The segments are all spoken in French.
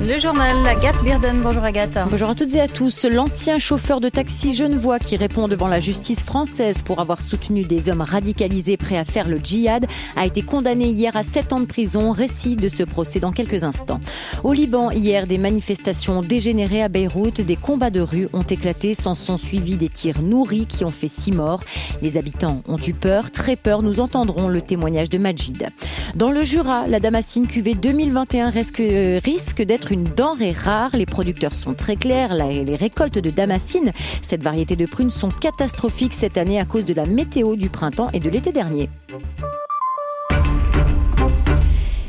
Le journal, Agathe Birden. Bonjour Agathe. Bonjour à toutes et à tous. L'ancien chauffeur de taxi genevois qui répond devant la justice française pour avoir soutenu des hommes radicalisés prêts à faire le djihad a été condamné hier à 7 ans de prison. Récit de ce procès dans quelques instants. Au Liban, hier, des manifestations ont dégénéré à Beyrouth. Des combats de rue ont éclaté. S'en sont suivis des tirs nourris qui ont fait 6 morts. Les habitants ont eu peur, très peur. Nous entendrons le témoignage de Majid. Dans le Jura, la Damascine cuvée 2021 risque d'être une denrée rare. Les producteurs sont très clairs. Les récoltes de Damascine, cette variété de prunes, sont catastrophiques cette année à cause de la météo du printemps et de l'été dernier.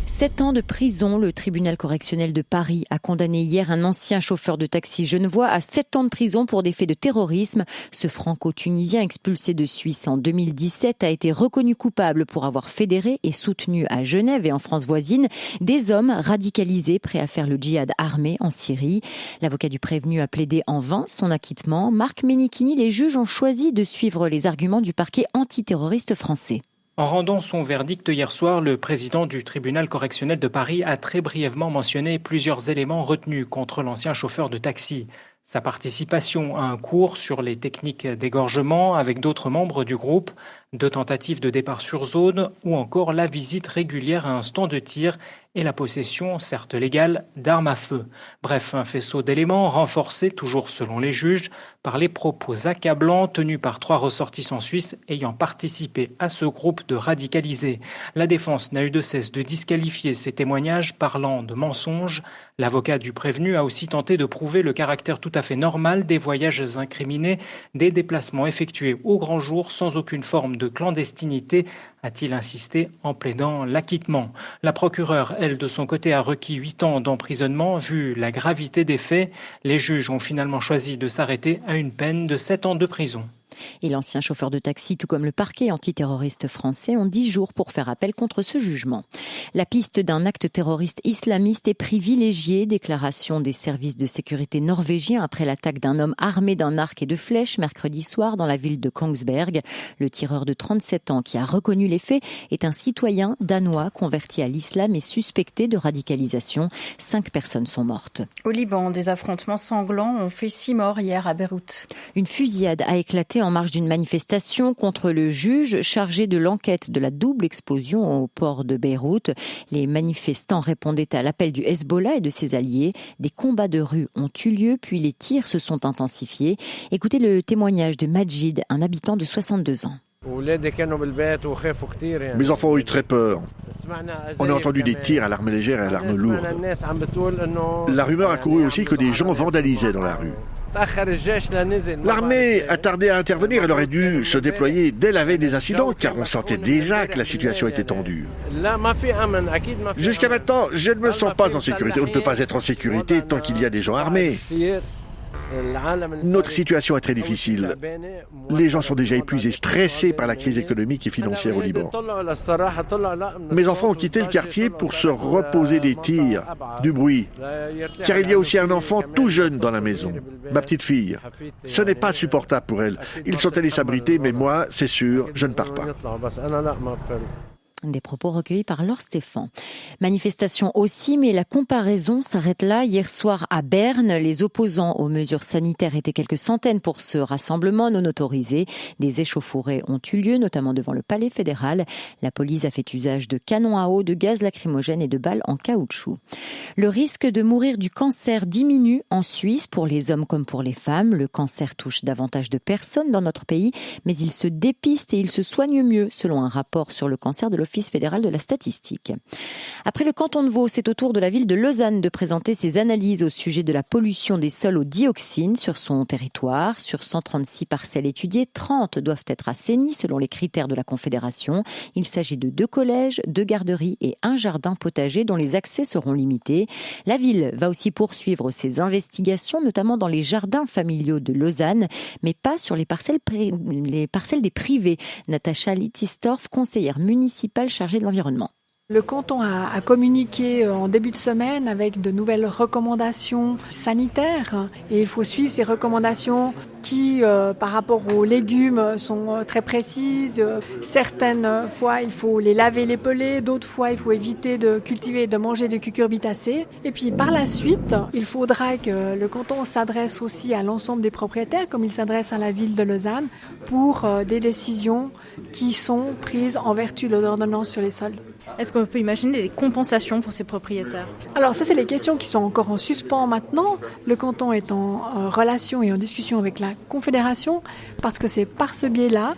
7 ans de prison, le tribunal correctionnel de Paris a condamné hier un ancien chauffeur de taxi genevois à 7 ans de prison pour des faits de terrorisme. Ce franco-tunisien expulsé de Suisse en 2017 a été reconnu coupable pour avoir fédéré et soutenu à Genève et en France voisine des hommes radicalisés prêts à faire le djihad armé en Syrie. L'avocat du prévenu a plaidé en vain son acquittement. Marc Menichini, les juges ont choisi de suivre les arguments du parquet antiterroriste français. En rendant son verdict hier soir, le président du tribunal correctionnel de Paris a très brièvement mentionné plusieurs éléments retenus contre l'ancien chauffeur de taxi. Sa participation à un cours sur les techniques d'égorgement avec d'autres membres du groupe, 2 tentatives de départ sur zone ou encore la visite régulière à un stand de tir et la possession, certes légale, d'armes à feu. Bref, un faisceau d'éléments renforcé, toujours selon les juges, par les propos accablants tenus par 3 ressortissants suisses ayant participé à ce groupe de radicalisés. La défense n'a eu de cesse de disqualifier ces témoignages parlant de mensonges. L'avocat du prévenu a aussi tenté de prouver le caractère tout à fait normal des voyages incriminés, des déplacements effectués au grand jour sans aucune forme de clandestinité, a-t-il insisté en plaidant l'acquittement. La procureure, elle, de son côté, a requis 8 ans d'emprisonnement. Vu la gravité des faits, les juges ont finalement choisi de s'arrêter à une peine de 7 ans de prison. Et l'ancien chauffeur de taxi, tout comme le parquet antiterroriste français, ont 10 jours pour faire appel contre ce jugement. La piste d'un acte terroriste islamiste est privilégiée. Déclaration des services de sécurité norvégiens après l'attaque d'un homme armé d'un arc et de flèches mercredi soir dans la ville de Kongsberg. Le tireur de 37 ans qui a reconnu les faits est un citoyen danois converti à l'islam et suspecté de radicalisation. 5 personnes sont mortes. Au Liban, des affrontements sanglants ont fait 6 morts hier à Beyrouth. Une fusillade a éclaté en marge d'une manifestation contre le juge chargé de l'enquête de la double explosion au port de Beyrouth. Les manifestants répondaient à l'appel du Hezbollah et de ses alliés. Des combats de rue ont eu lieu, puis les tirs se sont intensifiés. Écoutez le témoignage de Majid, un habitant de 62 ans. Mes enfants ont eu très peur. On a entendu des tirs à l'arme légère et à l'arme lourde. La rumeur a couru aussi que des gens vandalisaient dans la rue. L'armée a tardé à intervenir. Elle aurait dû se déployer dès la veille des incidents, car on sentait déjà que la situation était tendue. Jusqu'à maintenant, je ne me sens pas en sécurité. On ne peut pas être en sécurité tant qu'il y a des gens armés. Notre situation est très difficile. Les gens sont déjà épuisés, stressés par la crise économique et financière au Liban. Mes enfants ont quitté le quartier pour se reposer des tirs, du bruit. Car il y a aussi un enfant tout jeune dans la maison, ma petite fille. Ce n'est pas supportable pour elle. Ils sont allés s'abriter, mais moi, c'est sûr, je ne pars pas. Des propos recueillis par Laure Stéphan. Manifestation aussi, mais la comparaison s'arrête là. Hier soir à Berne, les opposants aux mesures sanitaires étaient quelques centaines pour ce rassemblement non autorisé. Des échauffourées ont eu lieu, notamment devant le palais fédéral. La police a fait usage de canons à eau, de gaz lacrymogène et de balles en caoutchouc. Le risque de mourir du cancer diminue en Suisse pour les hommes comme pour les femmes. Le cancer touche davantage de personnes dans notre pays, mais il se dépiste et il se soigne mieux, selon un rapport sur le cancer de l'Office fédéral de la statistique. Après le canton de Vaud, c'est au tour de la ville de Lausanne de présenter ses analyses au sujet de la pollution des sols aux dioxines sur son territoire. Sur 136 parcelles étudiées, 30 doivent être assainies selon les critères de la Confédération. Il s'agit de 2 collèges, 2 garderies et 1 jardin potager dont les accès seront limités. La ville va aussi poursuivre ses investigations, notamment dans les jardins familiaux de Lausanne, mais pas sur les parcelles des privés. Natacha Littistorff, conseillère municipale chargée de l'environnement. Le canton a communiqué en début de semaine avec de nouvelles recommandations sanitaires et il faut suivre ces recommandations qui, par rapport aux légumes, sont très précises. Certaines fois, il faut les laver, les peler. D'autres fois, il faut éviter de cultiver et de manger des cucurbitacées. Et puis, par la suite, il faudra que le canton s'adresse aussi à l'ensemble des propriétaires, comme il s'adresse à la ville de Lausanne, pour des décisions qui sont prises en vertu de l'ordonnance sur les sols. Est-ce qu'on peut imaginer des compensations pour ces propriétaires ? Alors ça, c'est les questions qui sont encore en suspens maintenant. Le canton est en relation et en discussion avec la Confédération parce que c'est par ce biais-là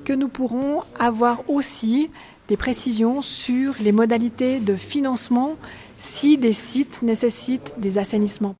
que nous pourrons avoir aussi des précisions sur les modalités de financement si des sites nécessitent des assainissements.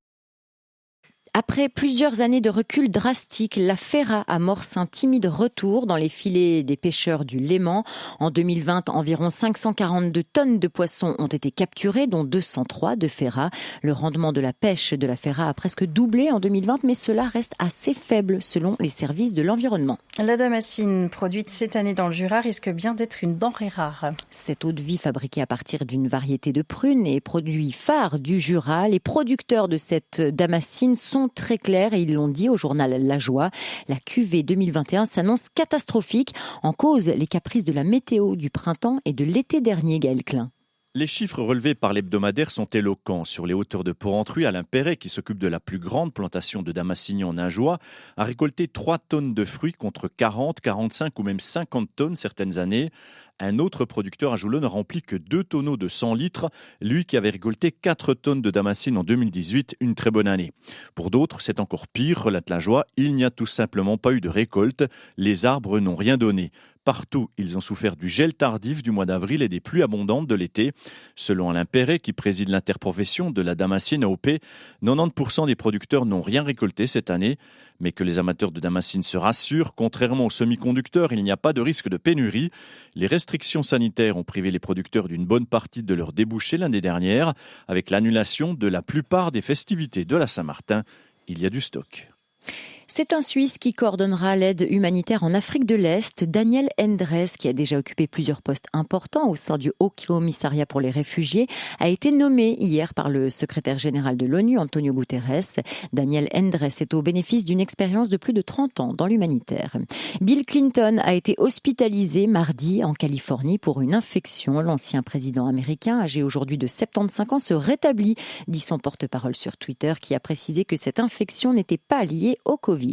Après plusieurs années de recul drastique, la FERA amorce un timide retour dans les filets des pêcheurs du Léman. En 2020, environ 542 tonnes de poissons ont été capturées, dont 203 de FERA. Le rendement de la pêche de la FERA a presque doublé en 2020, mais cela reste assez faible selon les services de l'environnement. La damascine produite cette année dans le Jura risque bien d'être une denrée rare. Cette eau-de-vie fabriquée à partir d'une variété de prunes est produit phare du Jura. Les producteurs de cette damascine sont très clairs et ils l'ont dit au journal La Joie. La cuvée 2021 s'annonce catastrophique. En cause, les caprices de la météo du printemps et de l'été dernier, Gaël Klein. Les chiffres relevés par l'hebdomadaire sont éloquents. Sur les hauteurs de Porrentruy, Alain Perret, qui s'occupe de la plus grande plantation de damascine en Ajoie, a récolté 3 tonnes de fruits contre 40, 45 ou même 50 tonnes certaines années. Un autre producteur à Jouleux n'a rempli que 2 tonneaux de 100 litres, lui qui avait récolté 4 tonnes de damascine en 2018, une très bonne année. Pour d'autres, c'est encore pire, relate La Joie, il n'y a tout simplement pas eu de récolte, les arbres n'ont rien donné. Partout, ils ont souffert du gel tardif du mois d'avril et des pluies abondantes de l'été. Selon Alain Perret, qui préside l'interprofession de la damascine AOP, 90% des producteurs n'ont rien récolté cette année. Mais que les amateurs de damascine se rassurent, contrairement aux semi-conducteurs, il n'y a pas de risque de pénurie. Les restrictions sanitaires ont privé les producteurs d'une bonne partie de leurs débouchés l'année dernière, avec l'annulation de la plupart des festivités de la Saint-Martin. Il y a du stock. C'est un Suisse qui coordonnera l'aide humanitaire en Afrique de l'Est. Daniel Endres, qui a déjà occupé plusieurs postes importants au sein du Haut Commissariat pour les réfugiés, a été nommé hier par le secrétaire général de l'ONU, Antonio Guterres. Daniel Endres est au bénéfice d'une expérience de plus de 30 ans dans l'humanitaire. Bill Clinton a été hospitalisé mardi en Californie pour une infection. L'ancien président américain, âgé aujourd'hui de 75 ans, se rétablit, dit son porte-parole sur Twitter, qui a précisé que cette infection n'était pas liée au Covid.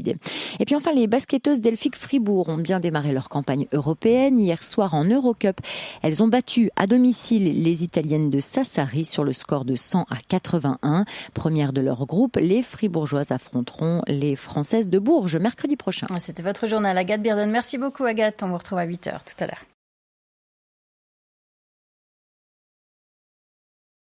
Et puis enfin, les basketteuses d'Elphick Fribourg ont bien démarré leur campagne européenne. Hier soir en Eurocup, elles ont battu à domicile les Italiennes de Sassari sur le score de 100-81. Première de leur groupe, les Fribourgeoises affronteront les Françaises de Bourges mercredi prochain. C'était votre journal, Agathe Birden. Merci beaucoup, Agathe. On vous retrouve à 8h tout à l'heure.